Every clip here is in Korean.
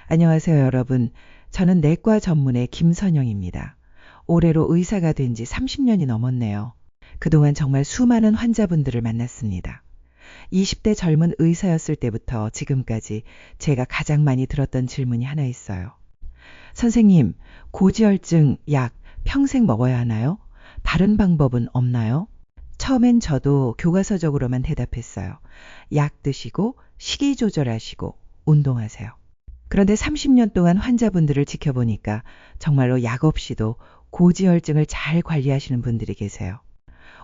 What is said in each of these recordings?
안녕하세요, 여러분. 저는 내과 전문의 김선영입니다. 올해로 의사가 된 지 30년이 넘었네요. 그동안 정말 수많은 환자분들을 만났습니다. 20대 젊은 의사였을 때부터 지금까지 제가 가장 많이 들었던 질문이 하나 있어요. 선생님, 고지혈증 약 평생 먹어야 하나요? 다른 방법은 없나요? 처음엔 저도 교과서적으로만 대답했어요. 약 드시고 식이 조절하시고 운동하세요. 그런데 30년 동안 환자분들을 지켜보니까 정말로 약 없이도 고지혈증을 잘 관리하시는 분들이 계세요.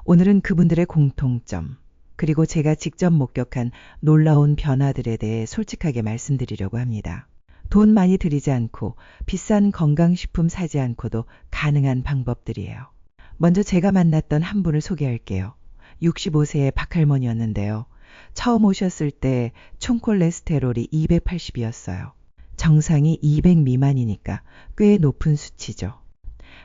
오늘은 그분들의 공통점, 그리고 제가 직접 목격한 놀라운 변화들에 대해 솔직하게 말씀드리려고 합니다. 돈 많이 들이지 않고 비싼 건강식품 사지 않고도 가능한 방법들이에요. 먼저 제가 만났던 한 분을 소개할게요. 65세의 박할머니였는데요. 처음 오셨을 때 총 콜레스테롤이 280이었어요. 정상이 200 미만이니까 꽤 높은 수치죠.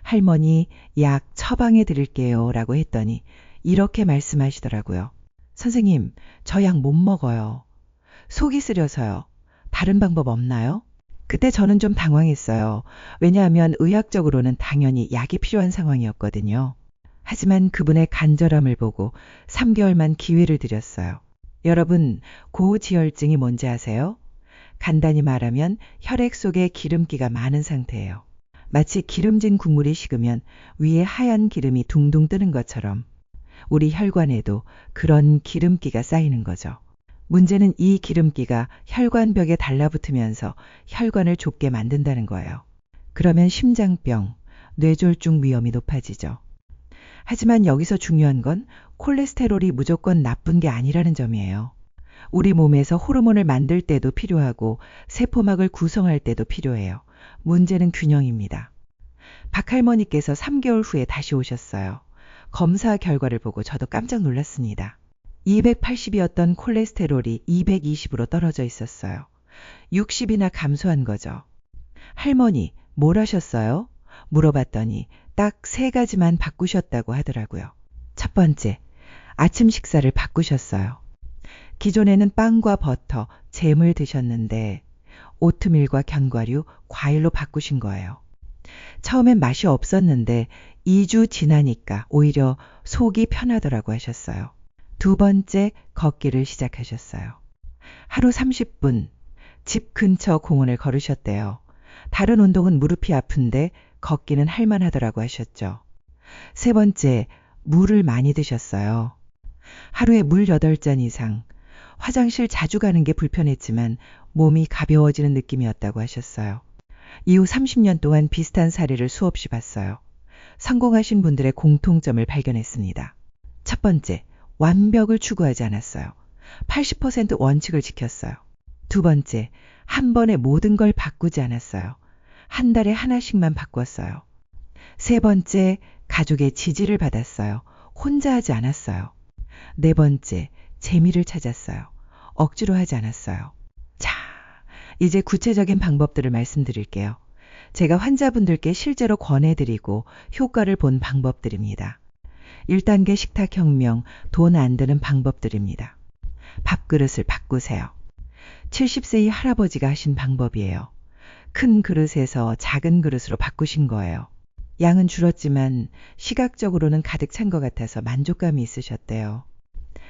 할머니, 약 처방해 드릴게요 라고 했더니 이렇게 말씀하시더라고요. 선생님, 저 약 못 먹어요. 속이 쓰려서요. 다른 방법 없나요? 그때 저는 좀 당황했어요. 왜냐하면 의학적으로는 당연히 약이 필요한 상황이었거든요. 하지만 그분의 간절함을 보고 3개월만 기회를 드렸어요. 여러분, 고지혈증이 뭔지 아세요? 간단히 말하면 혈액 속에 기름기가 많은 상태예요. 마치 기름진 국물이 식으면 위에 하얀 기름이 둥둥 뜨는 것처럼 우리 혈관에도 그런 기름기가 쌓이는 거죠. 문제는 이 기름기가 혈관벽에 달라붙으면서 혈관을 좁게 만든다는 거예요. 그러면 심장병, 뇌졸중 위험이 높아지죠. 하지만 여기서 중요한 건 콜레스테롤이 무조건 나쁜 게 아니라는 점이에요. 우리 몸에서 호르몬을 만들 때도 필요하고 세포막을 구성할 때도 필요해요. 문제는 균형입니다. 박할머니께서 3개월 후에 다시 오셨어요. 검사 결과를 보고 저도 깜짝 놀랐습니다. 280이었던 콜레스테롤이 220으로 떨어져 있었어요. 60이나 감소한 거죠. 할머니, 뭘 하셨어요? 물어봤더니 딱 3가지만 바꾸셨다고 하더라고요. 첫 번째, 아침 식사를 바꾸셨어요. 기존에는 빵과 버터, 잼을 드셨는데 오트밀과 견과류, 과일로 바꾸신 거예요. 처음엔 맛이 없었는데 2주 지나니까 오히려 속이 편하더라고 하셨어요. 두 번째, 걷기를 시작하셨어요. 하루 30분 집 근처 공원을 걸으셨대요. 다른 운동은 무릎이 아픈데 걷기는 할만하더라고 하셨죠. 세 번째, 물을 많이 드셨어요. 하루에 물 8잔 이상. 화장실 자주 가는 게 불편했지만 몸이 가벼워지는 느낌이었다고 하셨어요. 이후 30년 동안 비슷한 사례를 수없이 봤어요. 성공하신 분들의 공통점을 발견했습니다. 첫 번째, 완벽을 추구하지 않았어요. 80% 원칙을 지켰어요. 두 번째, 한 번에 모든 걸 바꾸지 않았어요. 한 달에 하나씩만 바꿨어요. 세 번째, 가족의 지지를 받았어요. 혼자 하지 않았어요. 네 번째, 재미를 찾았어요. 억지로 하지 않았어요. 자, 이제 구체적인 방법들을 말씀드릴게요. 제가 환자분들께 실제로 권해드리고 효과를 본 방법들입니다. 1단계 식탁혁명, 돈 안 드는 방법들입니다. 밥그릇을 바꾸세요. 70세 이 할아버지가 하신 방법이에요. 큰 그릇에서 작은 그릇으로 바꾸신 거예요. 양은 줄었지만 시각적으로는 가득 찬 것 같아서 만족감이 있으셨대요.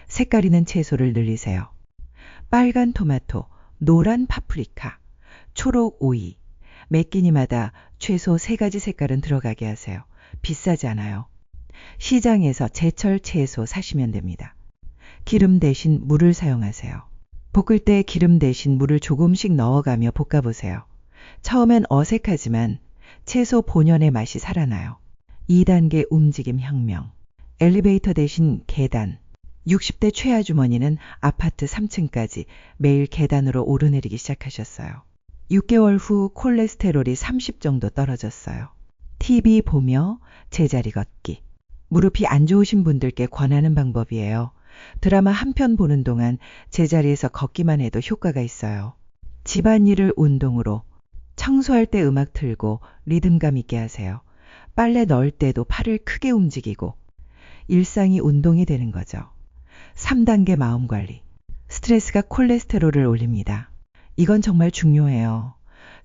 색깔 있는 채소를 늘리세요. 빨간 토마토, 노란 파프리카, 초록 오이, 매 끼니마다 최소 3가지 색깔은 들어가게 하세요. 비싸지 않아요. 시장에서 제철 채소 사시면 됩니다. 기름 대신 물을 사용하세요. 볶을 때 기름 대신 물을 조금씩 넣어가며 볶아보세요. 처음엔 어색하지만 채소 본연의 맛이 살아나요. 2단계 움직임 혁명. 엘리베이터 대신 계단. 60대 최아주머니는 아파트 3층까지 매일 계단으로 오르내리기 시작하셨어요. 6개월 후 콜레스테롤이 30 정도 떨어졌어요. TV 보며 제자리 걷기. 무릎이 안 좋으신 분들께 권하는 방법이에요. 드라마 한 편 보는 동안 제자리에서 걷기만 해도 효과가 있어요. 집안일을 운동으로. 청소할 때 음악 틀고 리듬감 있게 하세요. 빨래 넣을 때도 팔을 크게 움직이고 일상이 운동이 되는 거죠. 3단계 마음관리. 스트레스가 콜레스테롤을 올립니다. 이건 정말 중요해요.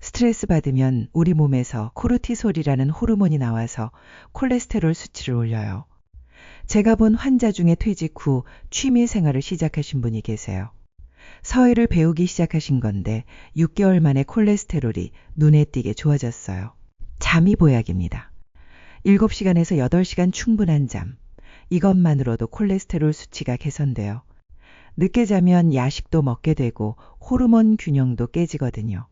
스트레스 받으면 우리 몸에서 코르티솔이라는 호르몬이 나와서 콜레스테롤 수치를 올려요. 제가 본 환자 중에 퇴직 후 취미 생활을 시작하신 분이 계세요. 서예를 배우기 시작하신 건데 6개월 만에 콜레스테롤이 눈에 띄게 좋아졌어요. 잠이 보약입니다. 7시간에서 8시간 충분한 잠. 이것만으로도 콜레스테롤 수치가 개선돼요. 늦게 자면 야식도 먹게 되고 호르몬 균형도 깨지거든요.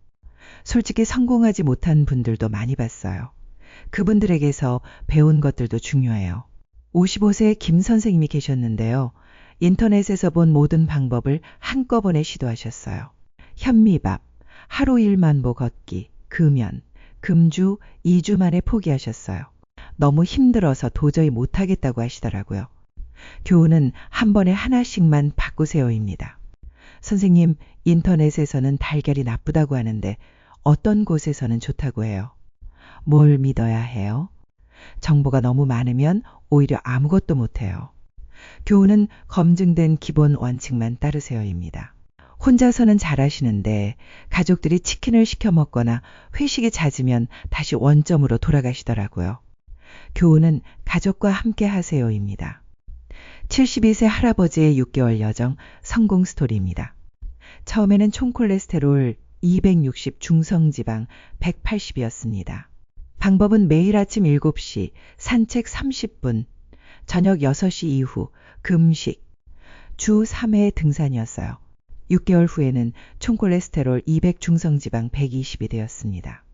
솔직히 성공하지 못한 분들도 많이 봤어요. 그분들에게서 배운 것들도 중요해요. 55세 김 선생님이 계셨는데요. 인터넷에서 본 모든 방법을 한꺼번에 시도하셨어요. 현미밥, 하루 1만보 걷기, 금연, 금주 2주 만에 포기하셨어요. 너무 힘들어서 도저히 못하겠다고 하시더라고요. 교훈은 한 번에 하나씩만 바꾸세요입니다. 선생님, 인터넷에서는 달걀이 나쁘다고 하는데 어떤 곳에서는 좋다고 해요. 뭘 믿어야 해요? 정보가 너무 많으면 오히려 아무것도 못해요. 교훈은 검증된 기본 원칙만 따르세요입니다. 혼자서는 잘하시는데 가족들이 치킨을 시켜 먹거나 회식이 잦으면 다시 원점으로 돌아가시더라고요. 교훈은 가족과 함께 하세요입니다. 72세 할아버지의 6개월 여정 성공 스토리입니다. 처음에는 총 콜레스테롤 260 중성지방 180이었습니다. 방법은 매일 아침 7시, 산책 30분, 저녁 6시 이후, 금식, 주 3회 등산이었어요. 6개월 후에는 총 콜레스테롤 200 중성지방 120이 되었습니다.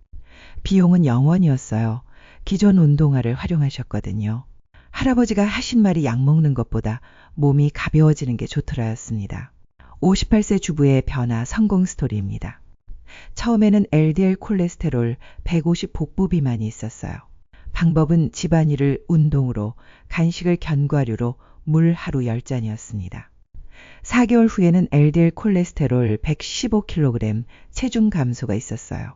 비용은 0원이었어요. 기존 운동화를 활용하셨거든요. 할아버지가 하신 말이 약 먹는 것보다 몸이 가벼워지는 게 좋더라였습니다. 58세 주부의 변화 성공 스토리입니다. 처음에는 LDL 콜레스테롤 150 복부 비만이 있었어요. 방법은 집안일을 운동으로, 간식을 견과류로, 물 하루 10잔이었습니다. 4개월 후에는 LDL 콜레스테롤 115kg 체중 감소가 있었어요.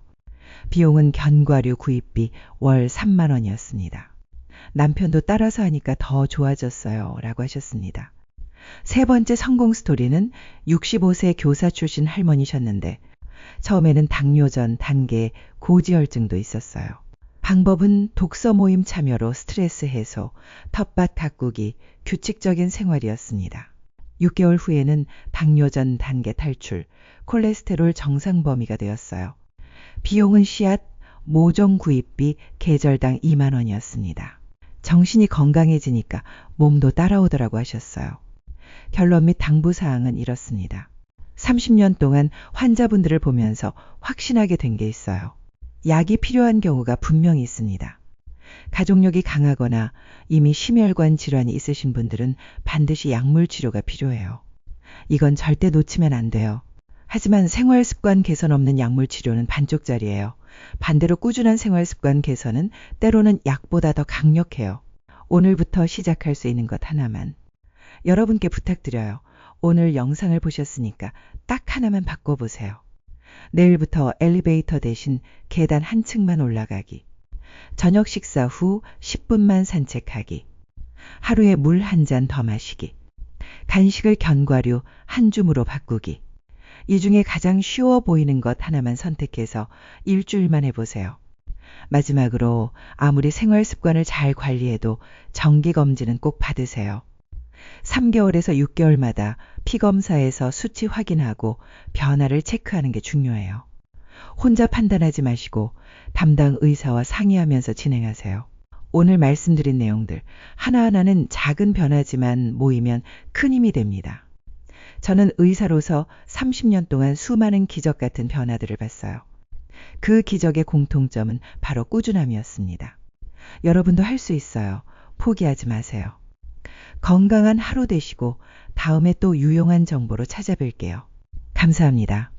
비용은 견과류 구입비 월 3만 원이었습니다. 남편도 따라서 하니까 더 좋아졌어요. 라고 하셨습니다. 세 번째 성공 스토리는 65세 교사 출신 할머니셨는데 처음에는 당뇨전, 단계, 고지혈증도 있었어요. 방법은 독서 모임 참여로 스트레스 해소, 텃밭 가꾸기, 규칙적인 생활이었습니다. 6개월 후에는 당뇨전 단계 탈출, 콜레스테롤 정상 범위가 되었어요. 비용은 씨앗, 모종 구입비 계절당 2만 원이었습니다. 정신이 건강해지니까 몸도 따라오더라고 하셨어요. 결론 및 당부사항은 이렇습니다. 30년 동안 환자분들을 보면서 확신하게 된 게 있어요. 약이 필요한 경우가 분명히 있습니다. 가족력이 강하거나 이미 심혈관 질환이 있으신 분들은 반드시 약물 치료가 필요해요. 이건 절대 놓치면 안 돼요. 하지만 생활 습관 개선 없는 약물 치료는 반쪽짜리예요. 반대로 꾸준한 생활 습관 개선은 때로는 약보다 더 강력해요. 오늘부터 시작할 수 있는 것 하나만. 여러분께 부탁드려요. 오늘 영상을 보셨으니까 딱 하나만 바꿔보세요. 내일부터 엘리베이터 대신 계단 한 층만 올라가기. 저녁 식사 후 10분만 산책하기. 하루에 물 한 잔 더 마시기. 간식을 견과류 한 줌으로 바꾸기. 이 중에 가장 쉬워 보이는 것 하나만 선택해서 일주일만 해보세요. 마지막으로 아무리 생활 습관을 잘 관리해도 정기검진은 꼭 받으세요. 3개월에서 6개월마다 피검사에서 수치 확인하고 변화를 체크하는 게 중요해요. 혼자 판단하지 마시고 담당 의사와 상의하면서 진행하세요. 오늘 말씀드린 내용들 하나하나는 작은 변화지만 모이면 큰 힘이 됩니다. 저는 의사로서 30년 동안 수많은 기적 같은 변화들을 봤어요. 그 기적의 공통점은 바로 꾸준함이었습니다. 여러분도 할 수 있어요. 포기하지 마세요. 건강한 하루 되시고 다음에 또 유용한 정보로 찾아뵐게요. 감사합니다.